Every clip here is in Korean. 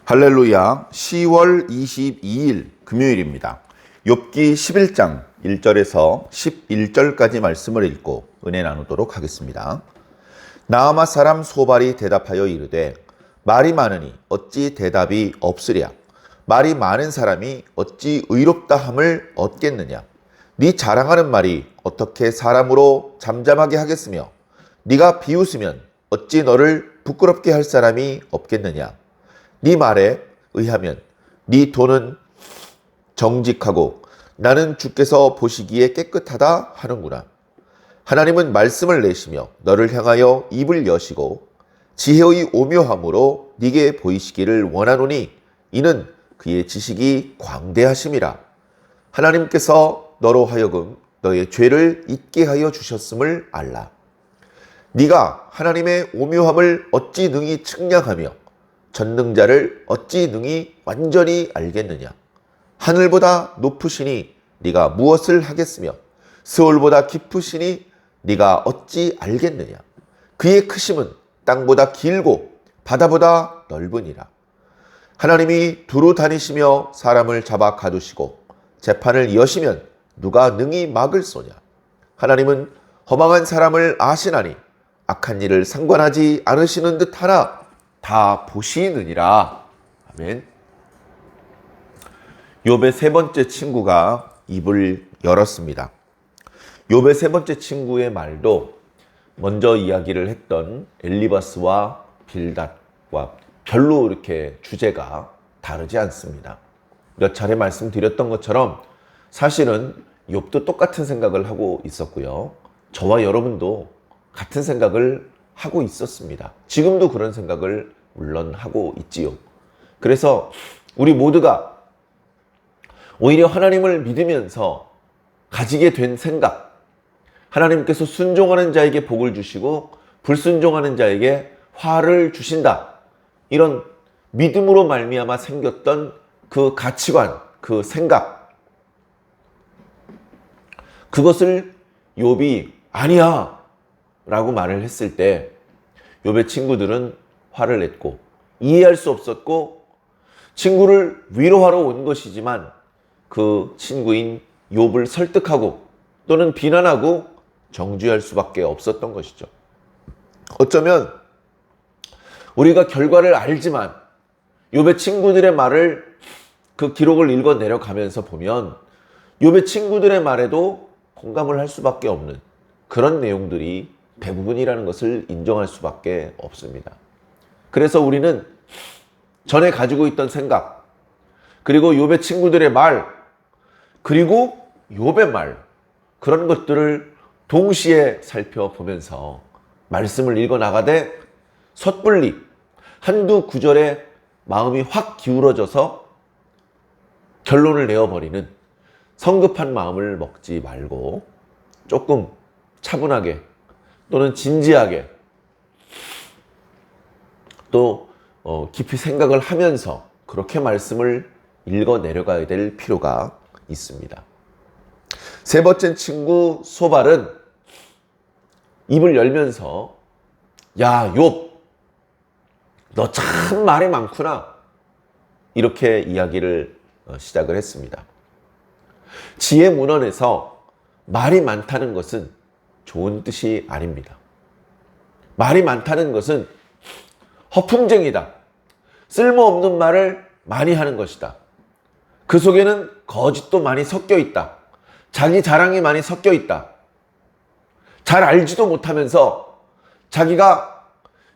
할렐루야. 10월 22일 금요일입니다. 욥기 11장 1절에서 11절까지 말씀을 읽고 은혜 나누도록 하겠습니다. 나아마 사람 소발이 대답하여 이르되 말이 많으니 어찌 대답이 없으랴. 말이 많은 사람이 어찌 의롭다 함을 얻겠느냐. 네 자랑하는 말이 어떻게 사람으로 잠잠하게 하겠으며 네가 비웃으면 어찌 너를 부끄럽게 할 사람이 없겠느냐. 네 말에 의하면 네 돈은 정직하고 나는 주께서 보시기에 깨끗하다 하는구나. 하나님은 말씀을 내시며 너를 향하여 입을 여시고 지혜의 오묘함으로 네게 보이시기를 원하노니 이는 그의 지식이 광대하심이라. 하나님께서 너로 하여금 너의 죄를 잊게 하여 주셨음을 알라. 네가 하나님의 오묘함을 어찌 능히 측량하며 전능자를 어찌 능히 완전히 알겠느냐. 하늘보다 높으시니 네가 무엇을 하겠으며 스올보다 깊으시니 네가 어찌 알겠느냐. 그의 크심은 땅보다 길고 바다보다 넓으니라. 하나님이 두루 다니시며 사람을 잡아 가두시고 재판을 여시면 누가 능히 막을 소냐. 하나님은 허망한 사람을 아시나니 악한 일을 상관하지 않으시는 듯 하나 다 보시느니라. 아멘. 욥의 세 번째 친구가 입을 열었습니다. 욥의 세 번째 친구의 말도 먼저 이야기를 했던 엘리바스와 빌닷과 별로 이렇게 주제가 다르지 않습니다. 몇 차례 말씀드렸던 것처럼 사실은 욥도 똑같은 생각을 하고 있었고요. 저와 여러분도 같은 생각을 하고 있었습니다. 지금도 그런 생각을 물론 하고 있지요. 그래서 우리 모두가 오히려 하나님을 믿으면서 가지게 된 생각, 하나님께서 순종하는 자에게 복을 주시고 불순종하는 자에게 화를 주신다. 이런 믿음으로 말미암아 생겼던 그 가치관, 그 생각, 그것을 욥이 아니야 라고 말을 했을 때 욥의 친구들은 화를 냈고 이해할 수 없었고 친구를 위로하러 온 것이지만 그 친구인 욥을 설득하고 또는 비난하고 정죄할 수밖에 없었던 것이죠. 어쩌면 우리가 결과를 알지만 욥의 친구들의 말을 그 기록을 읽어 내려가면서 보면 욥의 친구들의 말에도 공감을 할 수밖에 없는 그런 내용들이 대부분이라는 것을 인정할 수밖에 없습니다. 그래서 우리는 전에 가지고 있던 생각, 그리고 욥의 친구들의 말, 그리고 욥의 말, 그런 것들을 동시에 살펴보면서 말씀을 읽어나가되 섣불리 한두 구절에 마음이 확 기울어져서 결론을 내어버리는 성급한 마음을 먹지 말고 조금 차분하게 또는 진지하게 또 깊이 생각을 하면서 그렇게 말씀을 읽어 내려가야 될 필요가 있습니다. 세 번째 친구 소발은 입을 열면서 야, 욥, 너 참 말이 많구나. 이렇게 이야기를 시작을 했습니다. 지혜 문헌에서 말이 많다는 것은 좋은 뜻이 아닙니다. 말이 많다는 것은 허풍쟁이다. 쓸모없는 말을 많이 하는 것이다. 그 속에는 거짓도 많이 섞여 있다. 자기 자랑이 많이 섞여 있다. 잘 알지도 못하면서 자기가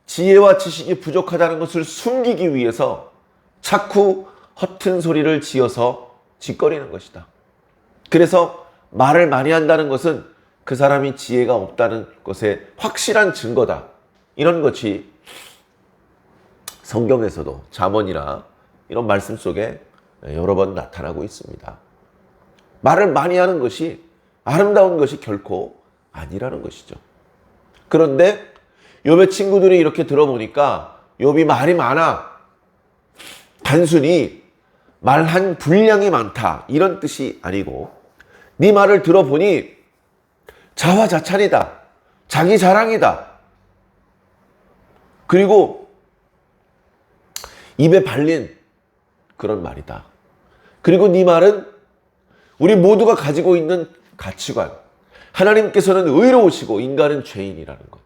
지혜와 지식이 부족하다는 것을 숨기기 위해서 자꾸 허튼 소리를 지어서 짓거리는 것이다. 그래서 말을 많이 한다는 것은 그 사람이 지혜가 없다는 것의 확실한 증거다. 이런 것이 성경에서도 잠언이나 이런 말씀 속에 여러 번 나타나고 있습니다. 말을 많이 하는 것이 아름다운 것이 결코 아니라는 것이죠. 그런데 욥의 친구들이 이렇게 들어보니까 욥이 말이 많아. 단순히 말한 분량이 많다. 이런 뜻이 아니고 네 말을 들어보니 자화자찬이다. 자기 자랑이다. 그리고 입에 발린 그런 말이다. 그리고 네 말은 우리 모두가 가지고 있는 가치관, 하나님께서는 의로우시고 인간은 죄인이라는 것,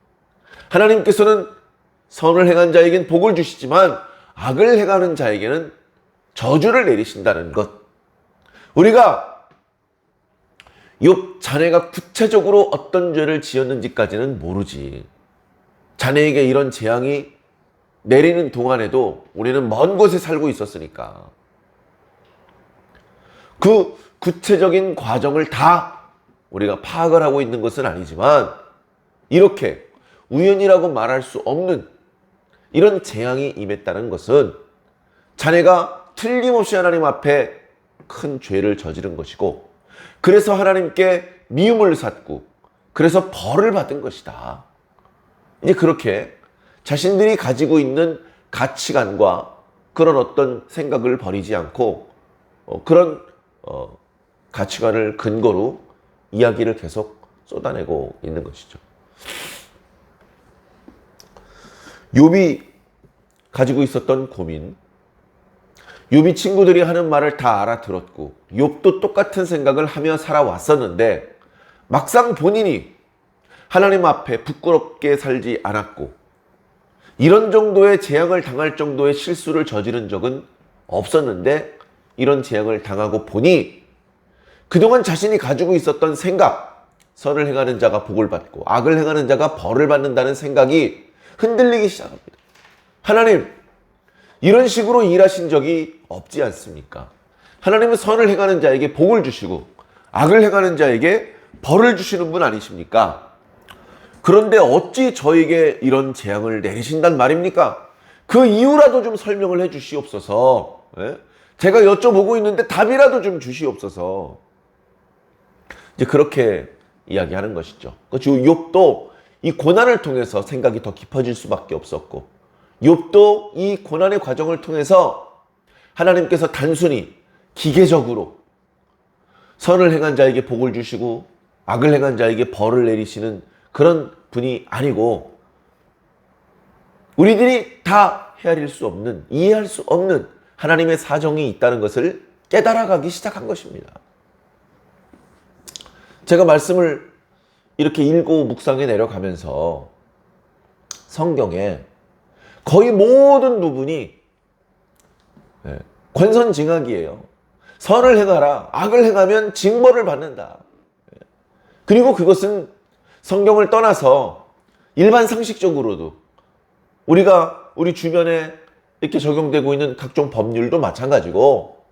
하나님께서는 선을 행한 자에겐 복을 주시지만 악을 행하는 자에게는 저주를 내리신다는 것, 우리가 욥 자네가 구체적으로 어떤 죄를 지었는지까지는 모르지. 자네에게 이런 재앙이 내리는 동안에도 우리는 먼 곳에 살고 있었으니까 그 구체적인 과정을 다 우리가 파악을 하고 있는 것은 아니지만 이렇게 우연이라고 말할 수 없는 이런 재앙이 임했다는 것은 자네가 틀림없이 하나님 앞에 큰 죄를 저지른 것이고 그래서 하나님께 미움을 샀고 그래서 벌을 받은 것이다. 이제 그렇게 자신들이 가지고 있는 가치관과 그런 어떤 생각을 버리지 않고 그런 가치관을 근거로 이야기를 계속 쏟아내고 있는 것이죠. 욥이 가지고 있었던 고민, 욥이 친구들이 하는 말을 다 알아들었고 욥도 똑같은 생각을 하며 살아왔었는데 막상 본인이 하나님 앞에 부끄럽게 살지 않았고 이런 정도의 재앙을 당할 정도의 실수를 저지른 적은 없었는데 이런 재앙을 당하고 보니 그동안 자신이 가지고 있었던 생각, 선을 행하는 자가 복을 받고 악을 행하는 자가 벌을 받는다는 생각이 흔들리기 시작합니다. 하나님, 이런 식으로 일하신 적이 없지 않습니까? 하나님은 선을 행하는 자에게 복을 주시고 악을 행하는 자에게 벌을 주시는 분 아니십니까? 그런데 어찌 저에게 이런 재앙을 내리신단 말입니까? 그 이유라도 좀 설명을 해 주시옵소서. 제가 여쭤보고 있는데 답이라도 좀 주시옵소서. 이제 그렇게 이야기하는 것이죠. 욥도 이 고난을 통해서 생각이 더 깊어질 수밖에 없었고 욥도 이 고난의 과정을 통해서 하나님께서 단순히 기계적으로 선을 행한 자에게 복을 주시고 악을 행한 자에게 벌을 내리시는 그런 분이 아니고 우리들이 다 헤아릴 수 없는, 이해할 수 없는 하나님의 사정이 있다는 것을 깨달아가기 시작한 것입니다. 제가 말씀을 이렇게 읽고 묵상해 내려가면서 성경에 거의 모든 부분이 권선징악이에요. 선을 행하라, 악을 행하면 징벌을 받는다. 그리고 그것은 성경을 떠나서 일반 상식적으로도 우리가 우리 주변에 이렇게 적용되고 있는 각종 법률도 마찬가지고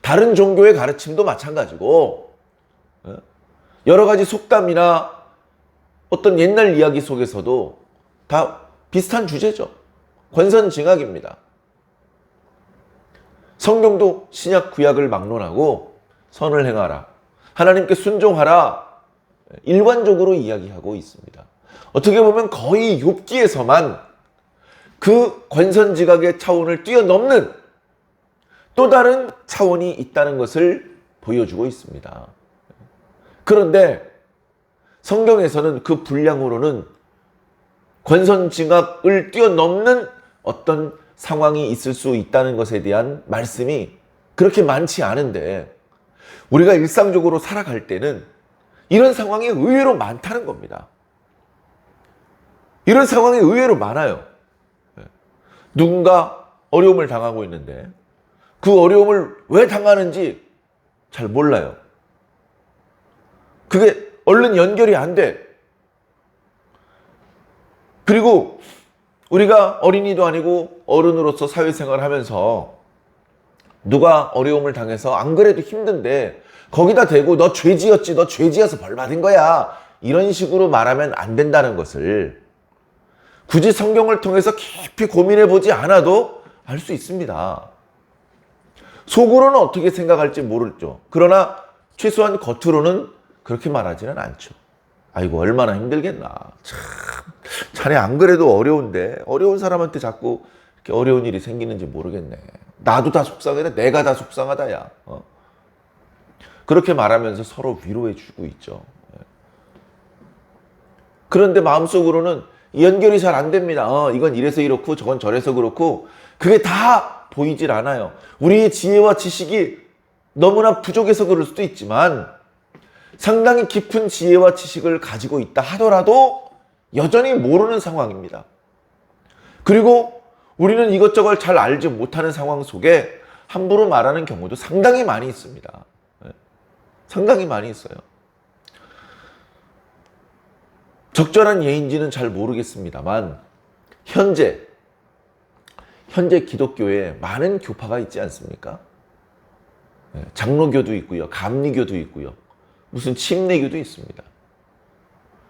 다른 종교의 가르침도 마찬가지고 여러 가지 속담이나 어떤 옛날 이야기 속에서도 다 비슷한 주제죠. 권선징악입니다. 성경도 신약 구약을 막론하고 선을 행하라, 하나님께 순종하라 일관적으로 이야기하고 있습니다. 어떻게 보면 거의 욥기에서만 그 권선징악의 차원을 뛰어넘는 또 다른 차원이 있다는 것을 보여주고 있습니다. 그런데 성경에서는 그 분량으로는 권선징악을 뛰어넘는 어떤 상황이 있을 수 있다는 것에 대한 말씀이 그렇게 많지 않은데 우리가 일상적으로 살아갈 때는 이런 상황이 의외로 많다는 겁니다. 이런 상황이 의외로 많아요. 누군가 어려움을 당하고 있는데 그 어려움을 왜 당하는지 잘 몰라요. 그게 얼른 연결이 안 돼. 그리고 우리가 어린이도 아니고 어른으로서 사회생활을 하면서 누가 어려움을 당해서 안 그래도 힘든데 거기다 대고 너 죄지었지, 너 죄지어서 벌 받은 거야, 이런 식으로 말하면 안 된다는 것을 굳이 성경을 통해서 깊이 고민해 보지 않아도 알 수 있습니다. 속으로는 어떻게 생각할지 모르죠. 그러나 최소한 겉으로는 그렇게 말하지는 않죠. 아이고 얼마나 힘들겠나. 참 자네 안 그래도 어려운데 어려운 사람한테 자꾸 이렇게 어려운 일이 생기는지 모르겠네. 나도 다 속상해. 내가 다 속상하다 야. 그렇게 말하면서 서로 위로해 주고 있죠. 그런데 마음속으로는 연결이 잘 안 됩니다. 이건 이래서 이렇고 저건 저래서 그렇고 그게 다 보이질 않아요. 우리의 지혜와 지식이 너무나 부족해서 그럴 수도 있지만 상당히 깊은 지혜와 지식을 가지고 있다 하더라도 여전히 모르는 상황입니다. 그리고 우리는 이것저것 잘 알지 못하는 상황 속에 함부로 말하는 경우도 상당히 많이 있습니다. 상당히 많이 있어요. 적절한 예인지는 잘 모르겠습니다만 현재 기독교에 많은 교파가 있지 않습니까? 장로교도 있고요. 감리교도 있고요. 무슨 침례교도 있습니다.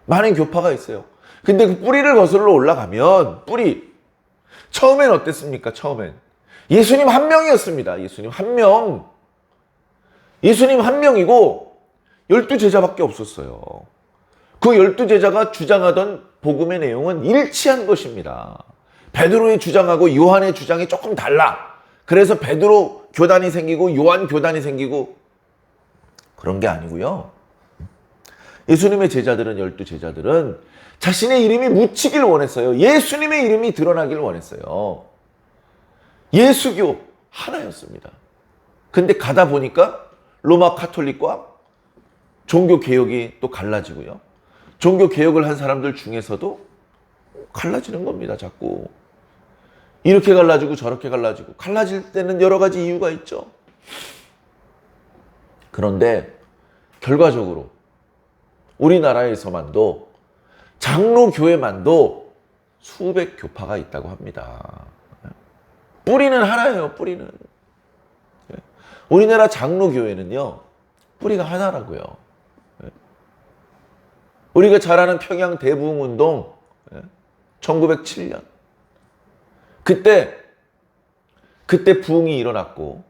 많은 교파가 있어요. 근데 그 뿌리를 거슬러 올라가면 처음엔 어땠습니까? 처음엔 예수님 한 명이었습니다. 예수님 한 명. 예수님 한 명이고 12제자밖에 없었어요. 그 12제자가 주장하던 복음의 내용은 일치한 것입니다. 베드로의 주장하고 요한의 주장이 조금 달라. 그래서 베드로 교단이 생기고 요한 교단이 생기고 그런 게 아니고요. 예수님의 제자들은 12제자들은 자신의 이름이 묻히길 원했어요. 예수님의 이름이 드러나길 원했어요. 예수교 하나였습니다. 근데 가다 보니까 로마 카톨릭과 종교 개혁이 또 갈라지고요. 종교 개혁을 한 사람들 중에서도 갈라지는 겁니다. 자꾸. 이렇게 갈라지고 저렇게 갈라지고 갈라질 때는 여러 가지 이유가 있죠. 그런데 결과적으로 우리나라에서만도 장로교회만도 수백 교파가 있다고 합니다. 뿌리는 하나예요. 뿌리는. 우리나라 장로교회는요. 뿌리가 하나라고요. 우리가 잘 아는 평양 대부흥운동 1907년 그때 부흥이 일어났고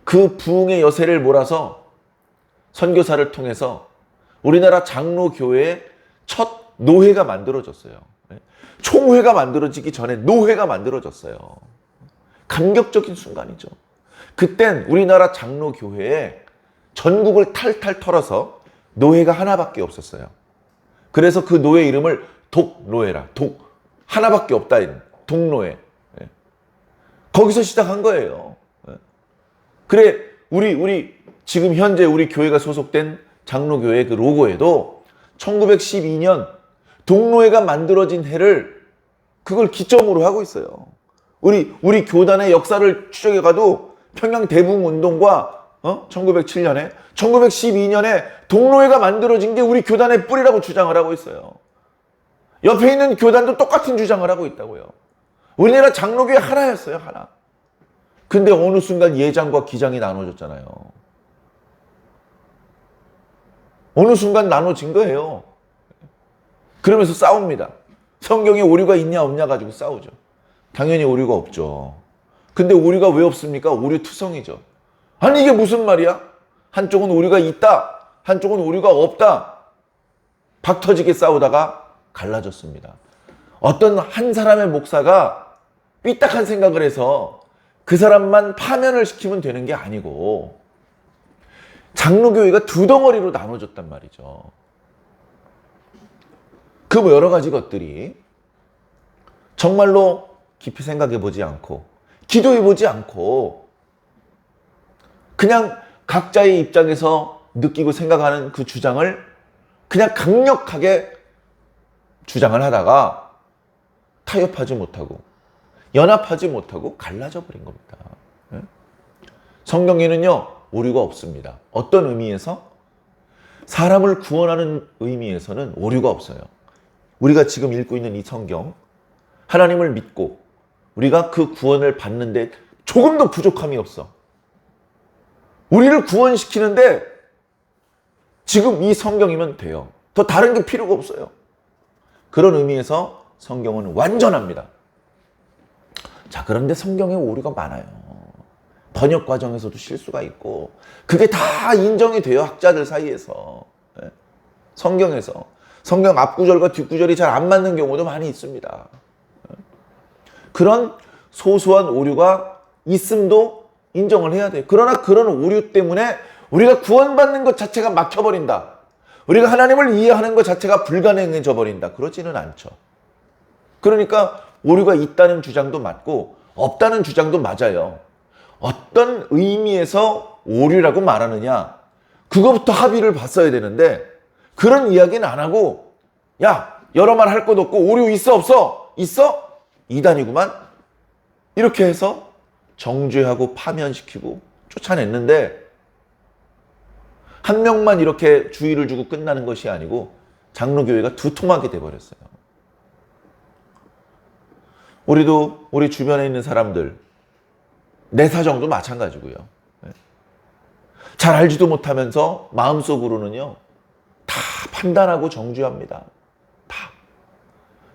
그 부흥의 여세를 몰아서 선교사를 통해서 우리나라 장로교회의 첫 노회가 만들어졌어요. 총회가 만들어지기 전에 노회가 만들어졌어요. 감격적인 순간이죠. 그땐 우리나라 장로교회에 전국을 탈탈 털어서 노회가 하나밖에 없었어요. 그래서 그 노회 이름을 독노회라. 하나밖에 없다. 독노회. 거기서 시작한 거예요. 그래 우리 지금 현재 우리 교회가 소속된 장로교회 그 로고에도 1912년 독노회가 만들어진 해를 그걸 기점으로 하고 있어요. 우리 교단의 역사를 추적해가도 평양 대부흥운동과 1907년에 1912년에 동로회가 만들어진 게 우리 교단의 뿌리라고 주장을 하고 있어요. 옆에 있는 교단도 똑같은 주장을 하고 있다고요. 우리나라 장로교회 하나였어요. 하나. 근데 어느 순간 예장과 기장이 나눠졌잖아요. 어느 순간 나눠진 거예요. 그러면서 싸웁니다. 성경에 오류가 있냐 없냐 가지고 싸우죠. 당연히 오류가 없죠. 근데 오류가 왜 없습니까? 오류투성이죠. 아니 이게 무슨 말이야? 한쪽은 오류가 있다. 한쪽은 오류가 없다. 박터지게 싸우다가 갈라졌습니다. 어떤 한 사람의 목사가 삐딱한 생각을 해서 그 사람만 파면을 시키면 되는 게 아니고 장로교회가 두 덩어리로 나눠졌단 말이죠. 그 뭐 여러 가지 것들이 정말로 깊이 생각해보지 않고 기도해보지 않고 그냥 각자의 입장에서 느끼고 생각하는 그 주장을 그냥 강력하게 주장을 하다가 타협하지 못하고 연합하지 못하고 갈라져 버린 겁니다. 성경에는요 오류가 없습니다. 어떤 의미에서? 사람을 구원하는 의미에서는 오류가 없어요. 우리가 지금 읽고 있는 이 성경 하나님을 믿고 우리가 그 구원을 받는데 조금도 부족함이 없어. 우리를 구원시키는데 지금 이 성경이면 돼요. 더 다른 게 필요가 없어요. 그런 의미에서 성경은 완전합니다. 자, 그런데 성경에 오류가 많아요. 번역 과정에서도 실수가 있고 그게 다 인정이 돼요. 학자들 사이에서. 성경에서. 성경 앞구절과 뒷구절이 잘 안 맞는 경우도 많이 있습니다. 그런 소소한 오류가 있음도 인정을 해야 돼요. 그러나 그런 오류 때문에 우리가 구원받는 것 자체가 막혀버린다. 우리가 하나님을 이해하는 것 자체가 불가능해져 버린다. 그러지는 않죠. 그러니까 오류가 있다는 주장도 맞고 없다는 주장도 맞아요. 어떤 의미에서 오류라고 말하느냐, 그거부터 합의를 봤어야 되는데 그런 이야기는 안 하고, 야, 여러 말 할 것 없고 오류 있어 없어? 있어? 이단이구만. 이렇게 해서 정죄하고 파면시키고 쫓아냈는데, 한 명만 이렇게 주의를 주고 끝나는 것이 아니고 장로교회가 두통하게 돼버렸어요. 우리도 우리 주변에 있는 사람들, 내 사정도 마찬가지고요. 잘 알지도 못하면서 마음속으로는요, 다 판단하고 정죄합니다. 다.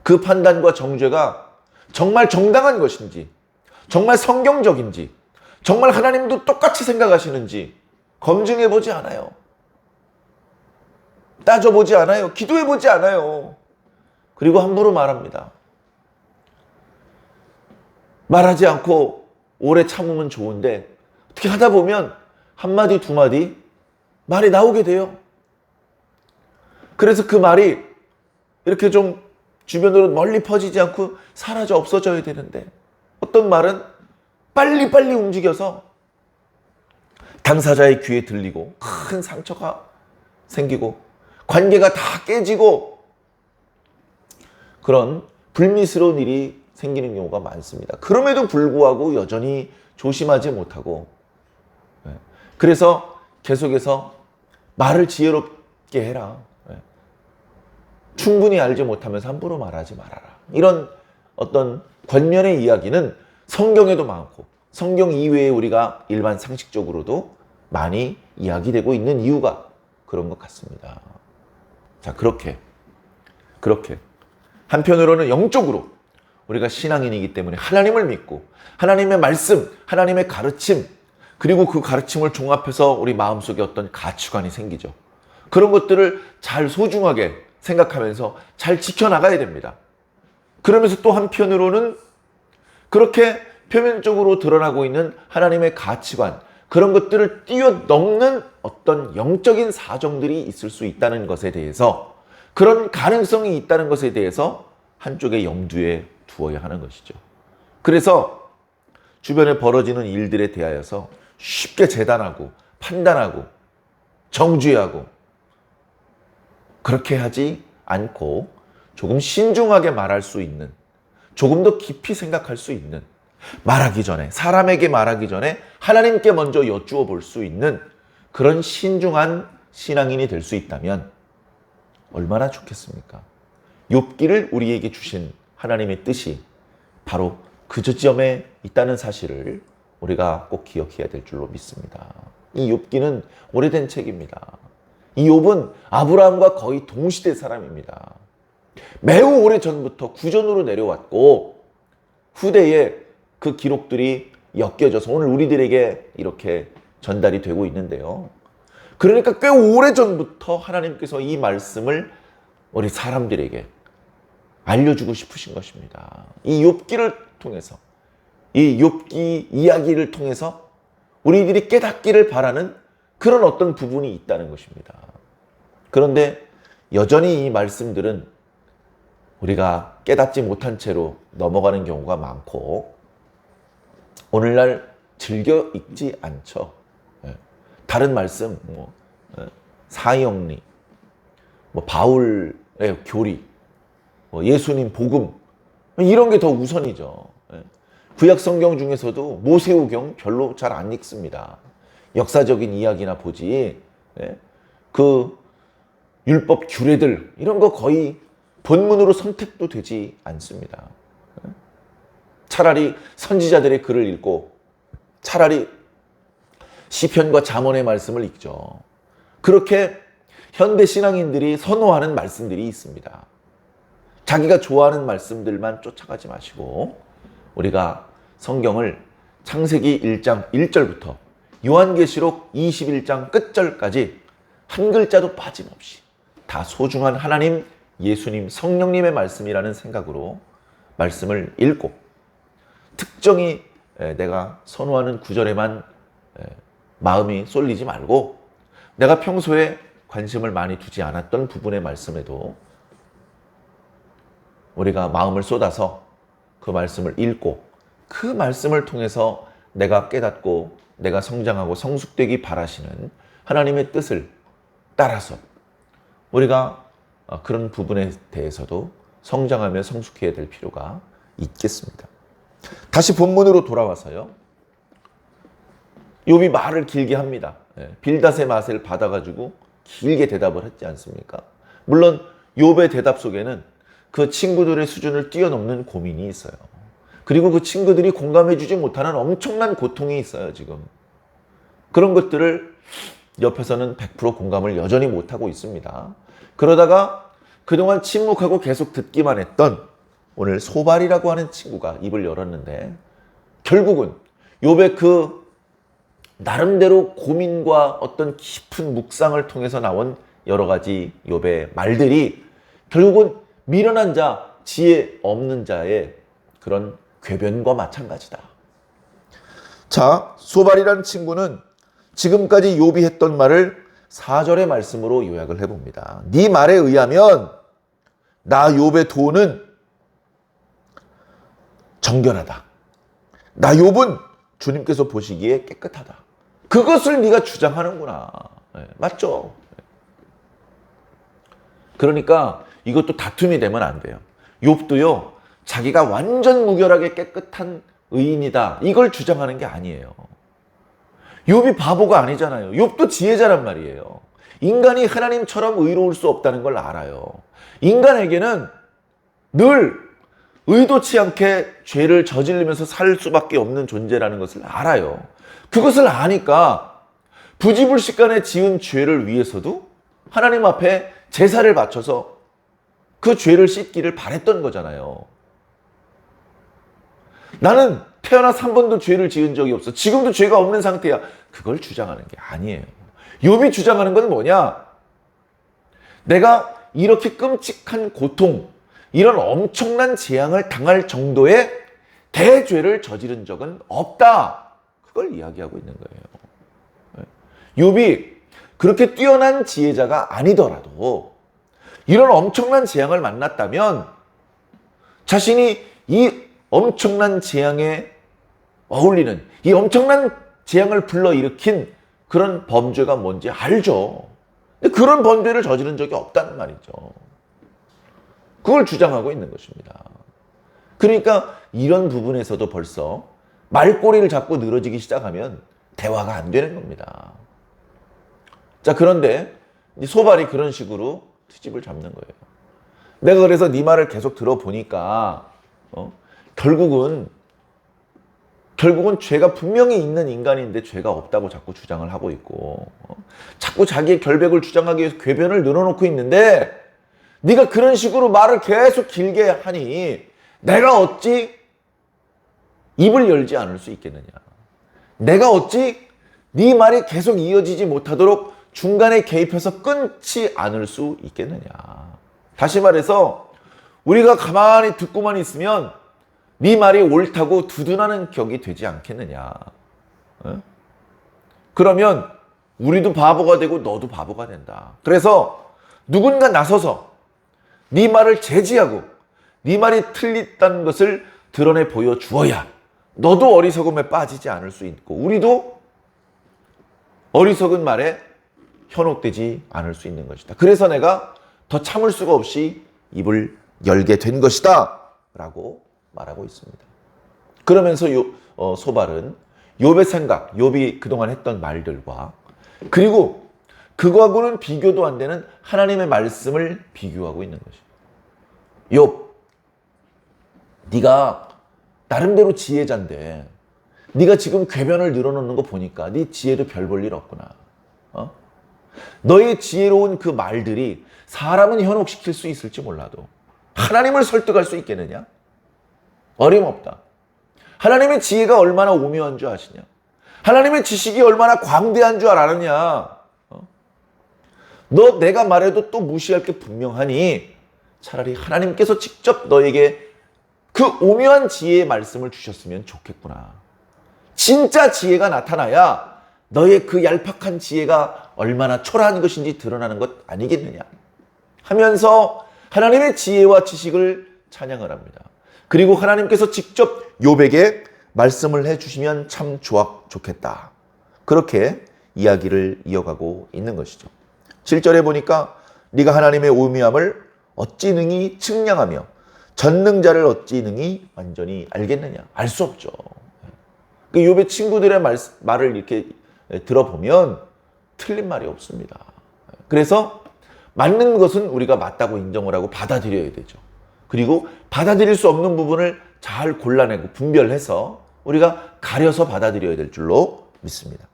그 판단과 정죄가 정말 정당한 것인지, 정말 성경적인지, 정말 하나님도 똑같이 생각하시는지 검증해보지 않아요. 따져보지 않아요. 기도해보지 않아요. 그리고 함부로 말합니다. 말하지 않고 오래 참으면 좋은데 어떻게 하다 보면 한마디 두마디 말이 나오게 돼요. 그래서 그 말이 이렇게 좀 주변으로 멀리 퍼지지 않고 사라져 없어져야 되는데, 어떤 말은 빨리빨리 움직여서 당사자의 귀에 들리고 큰 상처가 생기고 관계가 다 깨지고 그런 불미스러운 일이 생기는 경우가 많습니다. 그럼에도 불구하고 여전히 조심하지 못하고, 그래서 계속해서 말을 지혜롭게 해라. 충분히 알지 못하면서 함부로 말하지 말아라. 이런 어떤 권면의 이야기는 성경에도 많고 성경 이외에 우리가 일반 상식적으로도 많이 이야기되고 있는 이유가 그런 것 같습니다. 자, 그렇게 한편으로는 영적으로 우리가 신앙인이기 때문에 하나님을 믿고 하나님의 말씀, 하나님의 가르침, 그리고 그 가르침을 종합해서 우리 마음속에 어떤 가치관이 생기죠. 그런 것들을 잘 소중하게 생각하면서 잘 지켜나가야 됩니다. 그러면서 또 한편으로는 그렇게 표면적으로 드러나고 있는 하나님의 가치관, 그런 것들을 뛰어넘는 어떤 영적인 사정들이 있을 수 있다는 것에 대해서, 그런 가능성이 있다는 것에 대해서 한쪽에 염두에 두어야 하는 것이죠. 그래서 주변에 벌어지는 일들에 대하여서 쉽게 재단하고 판단하고 정죄하고 그렇게 하지 않고 조금 신중하게 말할 수 있는, 조금 더 깊이 생각할 수 있는, 말하기 전에, 사람에게 말하기 전에 하나님께 먼저 여쭈어 볼 수 있는 그런 신중한 신앙인이 될 수 있다면 얼마나 좋겠습니까? 욥기를 우리에게 주신 하나님의 뜻이 바로 그 저점에 있다는 사실을 우리가 꼭 기억해야 될 줄로 믿습니다. 이 욥기는 오래된 책입니다. 이 욥은 아브라함과 거의 동시대 사람입니다. 매우 오래전부터 구전으로 내려왔고 후대에 그 기록들이 엮여져서 오늘 우리들에게 이렇게 전달이 되고 있는데요. 그러니까 꽤 오래전부터 하나님께서 이 말씀을 우리 사람들에게 알려주고 싶으신 것입니다. 이 욥기를 통해서, 이 욥기 이야기를 통해서 우리들이 깨닫기를 바라는 그런 어떤 부분이 있다는 것입니다. 그런데 여전히 이 말씀들은 우리가 깨닫지 못한 채로 넘어가는 경우가 많고 오늘날 즐겨 읽지 않죠. 다른 말씀, 사형리, 바울의 교리, 예수님 복음, 이런 게 더 우선이죠. 구약 성경 중에서도 모세오경 별로 잘 안 읽습니다. 역사적인 이야기나 보지, 그 율법 규례들 이런 거 거의 본문으로 선택도 되지 않습니다. 차라리 선지자들의 글을 읽고 차라리 시편과 잠언의 말씀을 읽죠. 그렇게 현대 신앙인들이 선호하는 말씀들이 있습니다. 자기가 좋아하는 말씀들만 쫓아가지 마시고 우리가 성경을 창세기 1장 1절부터 요한계시록 21장 끝절까지 한 글자도 빠짐없이 다 소중한 하나님, 예수님, 성령님의 말씀이라는 생각으로 말씀을 읽고 특정히 내가 선호하는 구절에만 마음이 쏠리지 말고 내가 평소에 관심을 많이 두지 않았던 부분의 말씀에도 우리가 마음을 쏟아서 그 말씀을 읽고 그 말씀을 통해서 내가 깨닫고 내가 성장하고 성숙되기 바라시는 하나님의 뜻을 따라서 우리가 그런 부분에 대해서도 성장하며 성숙해야 될 필요가 있겠습니다. 다시 본문으로 돌아와서요. 욥이 말을 길게 합니다. 빌닷의 맛을 받아가지고 길게 대답을 했지 않습니까? 물론 욥의 대답 속에는 그 친구들의 수준을 뛰어넘는 고민이 있어요. 그리고 그 친구들이 공감해주지 못하는 엄청난 고통이 있어요, 지금. 그런 것들을 옆에서는 100% 공감을 여전히 못하고 있습니다. 그러다가 그동안 침묵하고 계속 듣기만 했던 오늘 소발이라고 하는 친구가 입을 열었는데 결국은 욥의 그 나름대로 고민과 어떤 깊은 묵상을 통해서 나온 여러 가지 욥의 말들이 결국은 미련한 자, 지혜 없는 자의 그런 궤변과 마찬가지다. 자, 소발이라는 친구는 지금까지 욥이 했던 말을 4절의 말씀으로 요약을 해봅니다. 네 말에 의하면 나 욥의 도는 정결하다. 나 욥은 주님께서 보시기에 깨끗하다. 그것을 네가 주장하는구나. 맞죠? 그러니까 이것도 다툼이 되면 안 돼요. 욥도요, 자기가 완전 무결하게 깨끗한 의인이다. 이걸 주장하는 게 아니에요. 욥이 바보가 아니잖아요. 욥도 지혜자란 말이에요. 인간이 하나님처럼 의로울 수 없다는 걸 알아요. 인간에게는 늘 의도치 않게 죄를 저지르면서 살 수밖에 없는 존재라는 것을 알아요. 그것을 아니까 부지불식간에 지은 죄를 위해서도 하나님 앞에 제사를 바쳐서 그 죄를 씻기를 바랬던 거잖아요. 나는 태어나서 한 번도 죄를 지은 적이 없어. 지금도 죄가 없는 상태야. 그걸 주장하는 게 아니에요. 욥이 주장하는 건 뭐냐? 내가 이렇게 끔찍한 고통, 이런 엄청난 재앙을 당할 정도의 대죄를 저지른 적은 없다. 그걸 이야기하고 있는 거예요. 욥이 그렇게 뛰어난 지혜자가 아니더라도 이런 엄청난 재앙을 만났다면 자신이 이 엄청난 재앙에 어울리는 이 엄청난 재앙을 불러일으킨 그런 범죄가 뭔지 알죠. 근데 그런 범죄를 저지른 적이 없다는 말이죠. 그걸 주장하고 있는 것입니다. 그러니까 이런 부분에서도 벌써 말꼬리를 잡고 늘어지기 시작하면 대화가 안 되는 겁니다. 자, 그런데 소발이 그런 식으로 트집을 잡는 거예요. 내가 그래서 네 말을 계속 들어보니까 결국은 죄가 분명히 있는 인간인데 죄가 없다고 자꾸 주장을 하고 있고 자꾸 자기의 결백을 주장하기 위해서 궤변을 늘어놓고 있는데 네가 그런 식으로 말을 계속 길게 하니 내가 어찌 입을 열지 않을 수 있겠느냐. 내가 어찌 네 말이 계속 이어지지 못하도록 중간에 개입해서 끊지 않을 수 있겠느냐. 다시 말해서 우리가 가만히 듣고만 있으면 네 말이 옳다고 두둔하는 격이 되지 않겠느냐. 그러면 우리도 바보가 되고 너도 바보가 된다. 그래서 누군가 나서서 네 말을 제지하고 네 말이 틀렸다는 것을 드러내 보여주어야 너도 어리석음에 빠지지 않을 수 있고 우리도 어리석은 말에 현혹되지 않을 수 있는 것이다. 그래서 내가 더 참을 수가 없이 입을 열게 된 것이다 라고 말하고 있습니다. 그러면서 소발은 욥의 생각, 욥이 그동안 했던 말들과 그리고 그거하고는 비교도 안 되는 하나님의 말씀을 비교하고 있는 것이죠. 욥, 네가 나름대로 지혜자인데 네가 지금 궤변을 늘어놓는 거 보니까 네 지혜도 별 볼 일 없구나. 너의 지혜로운 그 말들이 사람은 현혹시킬 수 있을지 몰라도 하나님을 설득할 수 있겠느냐? 어림없다. 하나님의 지혜가 얼마나 오묘한 줄 아시냐? 하나님의 지식이 얼마나 광대한 줄 아느냐? 너 내가 말해도 또 무시할 게 분명하니 차라리 하나님께서 직접 너에게 그 오묘한 지혜의 말씀을 주셨으면 좋겠구나. 진짜 지혜가 나타나야 너의 그 얄팍한 지혜가 얼마나 초라한 것인지 드러나는 것 아니겠느냐 하면서 하나님의 지혜와 지식을 찬양을 합니다. 그리고 하나님께서 직접 욥에게 말씀을 해주시면 참 좋겠다. 그렇게 이야기를 이어가고 있는 것이죠. 7절에 보니까 네가 하나님의 오묘함을 어찌 능히 측량하며 전능자를 어찌 능히 완전히 알겠느냐. 알 수 없죠. 그 욥의 친구들의 말을 이렇게 들어보면 틀린 말이 없습니다. 그래서 맞는 것은 우리가 맞다고 인정을 하고 받아들여야 되죠. 그리고 받아들일 수 없는 부분을 잘 골라내고 분별해서 우리가 가려서 받아들여야 될 줄로 믿습니다.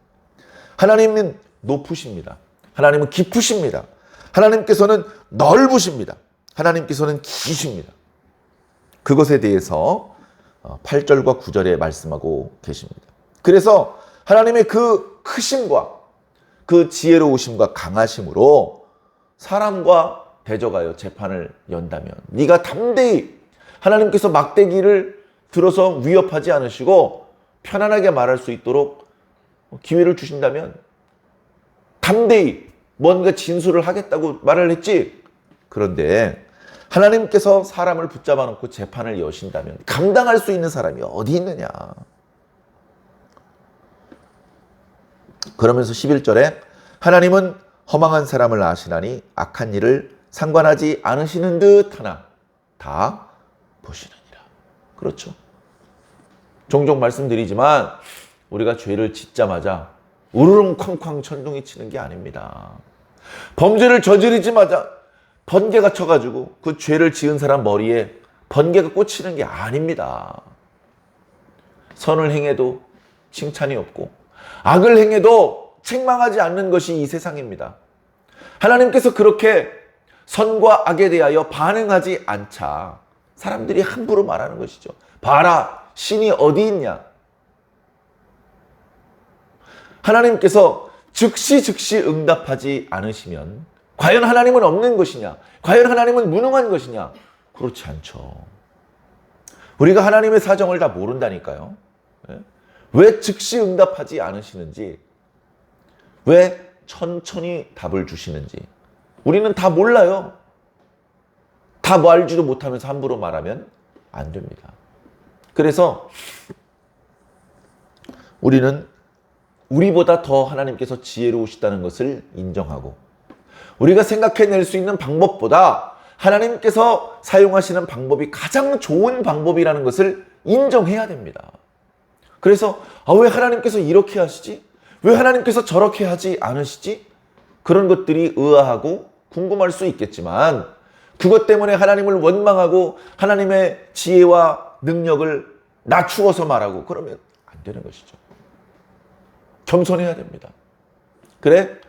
하나님은 높으십니다. 하나님은 깊으십니다. 하나님께서는 넓으십니다. 하나님께서는 기십니다. 그것에 대해서 8절과 9절에 말씀하고 계십니다. 그래서 하나님의 그 크심과 그 지혜로우심과 강하심으로 사람과 대적하여 재판을 연다면 네가 담대히 하나님께서 막대기를 들어서 위협하지 않으시고 편안하게 말할 수 있도록 기회를 주신다면 담대히 뭔가 진술을 하겠다고 말을 했지. 그런데 하나님께서 사람을 붙잡아 놓고 재판을 여신다면 감당할 수 있는 사람이 어디 있느냐. 그러면서 11절에 하나님은 허망한 사람을 아시나니 악한 일을 상관하지 않으시는 듯 하나 다 보시느니라. 그렇죠. 종종 말씀드리지만 우리가 죄를 짓자마자 우르릉쾅쾅 천둥이 치는 게 아닙니다. 범죄를 저지르자마자 번개가 쳐가지고 그 죄를 지은 사람 머리에 번개가 꽂히는 게 아닙니다. 선을 행해도 칭찬이 없고 악을 행해도 책망하지 않는 것이 이 세상입니다. 하나님께서 그렇게 선과 악에 대하여 반응하지 않자 사람들이 함부로 말하는 것이죠. 봐라, 신이 어디 있냐. 하나님께서 즉시 응답하지 않으시면 과연 하나님은 없는 것이냐? 과연 하나님은 무능한 것이냐? 그렇지 않죠. 우리가 하나님의 사정을 다 모른다니까요. 왜 즉시 응답하지 않으시는지, 왜 천천히 답을 주시는지 우리는 다 몰라요. 다 알지도 못하면서 함부로 말하면 안 됩니다. 그래서 우리는 우리보다 더 하나님께서 지혜로우시다는 것을 인정하고 우리가 생각해낼 수 있는 방법보다 하나님께서 사용하시는 방법이 가장 좋은 방법이라는 것을 인정해야 됩니다. 그래서 왜 하나님께서 이렇게 하시지? 왜 하나님께서 저렇게 하지 않으시지? 그런 것들이 의아하고 궁금할 수 있겠지만 그것 때문에 하나님을 원망하고 하나님의 지혜와 능력을 낮추어서 말하고 그러면 안 되는 것이죠. 겸손해야 됩니다. 그래,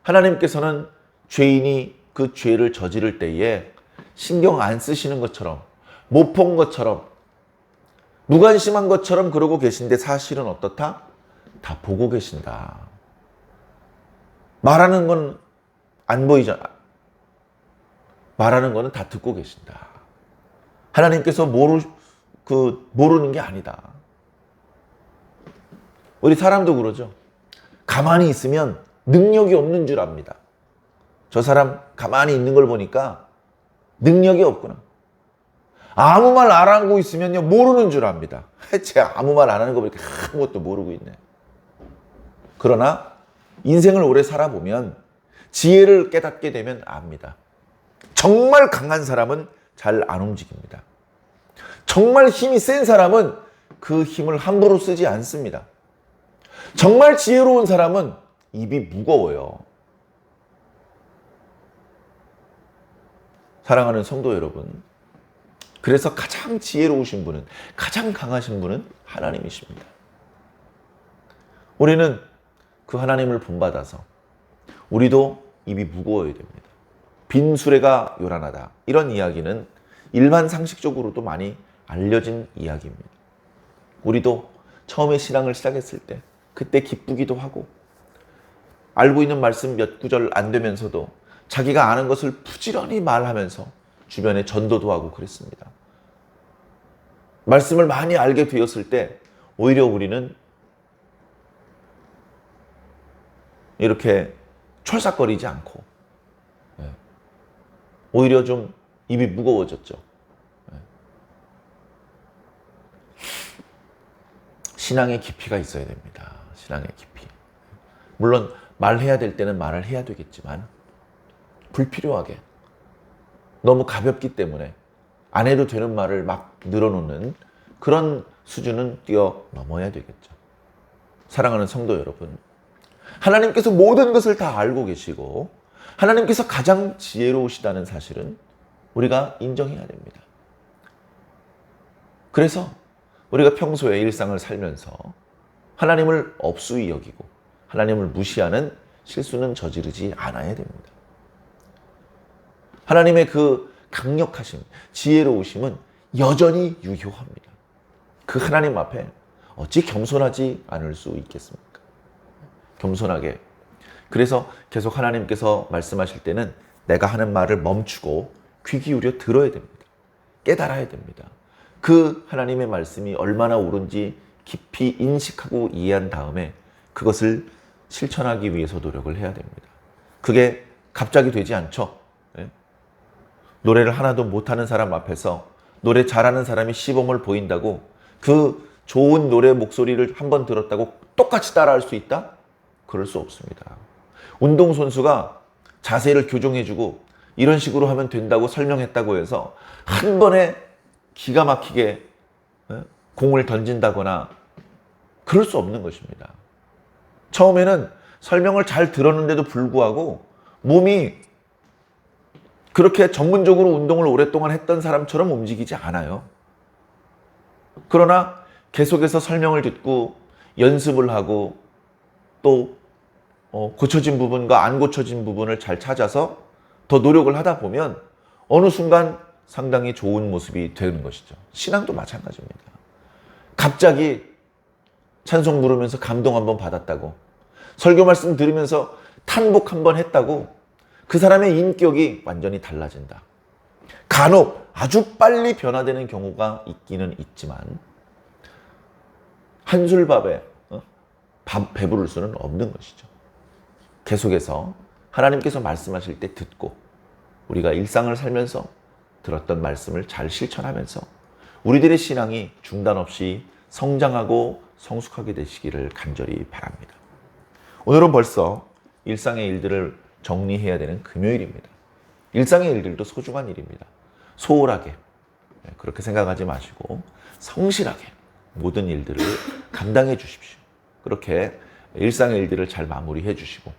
하나님께서는 죄인이 그 죄를 저지를 때에 신경 안 쓰시는 것처럼 못 본 것처럼 무관심한 것처럼 그러고 계신데 사실은 어떻다? 다 보고 계신다. 말하는 건 안 보이잖아. 말하는 거는 다 듣고 계신다. 하나님께서 모르는 게 아니다. 우리 사람도 그러죠. 가만히 있으면 능력이 없는 줄 압니다. 저 사람 가만히 있는 걸 보니까 능력이 없구나. 아무 말 안 하고 있으면요 모르는 줄 압니다. 쟤 아무 말 안 하는 거 보니까 아무것도 모르고 있네. 그러나 인생을 오래 살아보면 지혜를 깨닫게 되면 압니다. 정말 강한 사람은 잘 안 움직입니다. 정말 힘이 센 사람은 그 힘을 함부로 쓰지 않습니다. 정말 지혜로운 사람은 입이 무거워요. 사랑하는 성도 여러분, 그래서 가장 지혜로우신 분은, 가장 강하신 분은 하나님이십니다. 우리는 그 하나님을 본받아서 우리도 입이 무거워야 됩니다. 빈 수레가 요란하다. 이런 이야기는 일반 상식적으로도 많이 알려진 이야기입니다. 우리도 처음에 신앙을 시작했을 때 그때 기쁘기도 하고 알고 있는 말씀 몇 구절 안 되면서도 자기가 아는 것을 부지런히 말하면서 주변에 전도도 하고 그랬습니다. 말씀을 많이 알게 되었을 때 오히려 우리는 이렇게 철삭거리지 않고 오히려 좀 입이 무거워졌죠. 신앙의 깊이가 있어야 됩니다. 신앙의 깊이. 물론 말해야 될 때는 말을 해야 되겠지만 불필요하게 너무 가볍기 때문에 안 해도 되는 말을 막 늘어놓는 그런 수준은 뛰어넘어야 되겠죠. 사랑하는 성도 여러분, 하나님께서 모든 것을 다 알고 계시고 하나님께서 가장 지혜로우시다는 사실은 우리가 인정해야 됩니다. 그래서 우리가 평소에 일상을 살면서 하나님을 업수히 여기고 하나님을 무시하는 실수는 저지르지 않아야 됩니다. 하나님의 그 강력하심, 지혜로우심은 여전히 유효합니다. 그 하나님 앞에 어찌 겸손하지 않을 수 있겠습니까? 겸손하게. 그래서 계속 하나님께서 말씀하실 때는 내가 하는 말을 멈추고 귀 기울여 들어야 됩니다. 깨달아야 됩니다. 그 하나님의 말씀이 얼마나 옳은지 깊이 인식하고 이해한 다음에 그것을 실천하기 위해서 노력을 해야 됩니다. 그게 갑자기 되지 않죠. 네? 노래를 하나도 못하는 사람 앞에서 노래 잘하는 사람이 시범을 보인다고 그 좋은 노래 목소리를 한번 들었다고 똑같이 따라할 수 있다? 그럴 수 없습니다. 운동선수가 자세를 교정해주고 이런 식으로 하면 된다고 설명했다고 해서 한 번에 기가 막히게 공을 던진다거나 그럴 수 없는 것입니다. 처음에는 설명을 잘 들었는데도 불구하고 몸이 그렇게 전문적으로 운동을 오랫동안 했던 사람처럼 움직이지 않아요. 그러나 계속해서 설명을 듣고 연습을 하고 또 고쳐진 부분과 안 고쳐진 부분을 잘 찾아서 더 노력을 하다 보면 어느 순간 상당히 좋은 모습이 되는 것이죠. 신앙도 마찬가지입니다. 갑자기 찬송 부르면서 감동 한번 받았다고, 설교 말씀 들으면서 탄복 한번 했다고 그 사람의 인격이 완전히 달라진다. 간혹 아주 빨리 변화되는 경우가 있기는 있지만 한술밥에 밥 배부를 수는 없는 것이죠. 계속해서 하나님께서 말씀하실 때 듣고 우리가 일상을 살면서 들었던 말씀을 잘 실천하면서 우리들의 신앙이 중단 없이 성장하고 성숙하게 되시기를 간절히 바랍니다. 오늘은 벌써 일상의 일들을 정리해야 되는 금요일입니다. 일상의 일들도 소중한 일입니다. 소홀하게 그렇게 생각하지 마시고 성실하게 모든 일들을 감당해 주십시오. 그렇게 일상의 일들을 잘 마무리해 주시고,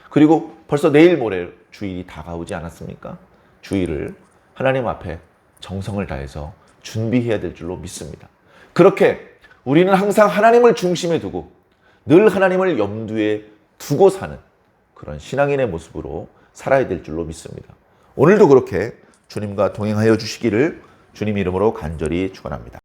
그리고 벌써 내일 모레 주일이 다가오지 않았습니까? 주일을 하나님 앞에 정성을 다해서 준비해야 될 줄로 믿습니다. 그렇게 우리는 항상 하나님을 중심에 두고 늘 하나님을 염두에 두고 사는 그런 신앙인의 모습으로 살아야 될 줄로 믿습니다. 오늘도 그렇게 주님과 동행하여 주시기를 주님 이름으로 간절히 축원합니다.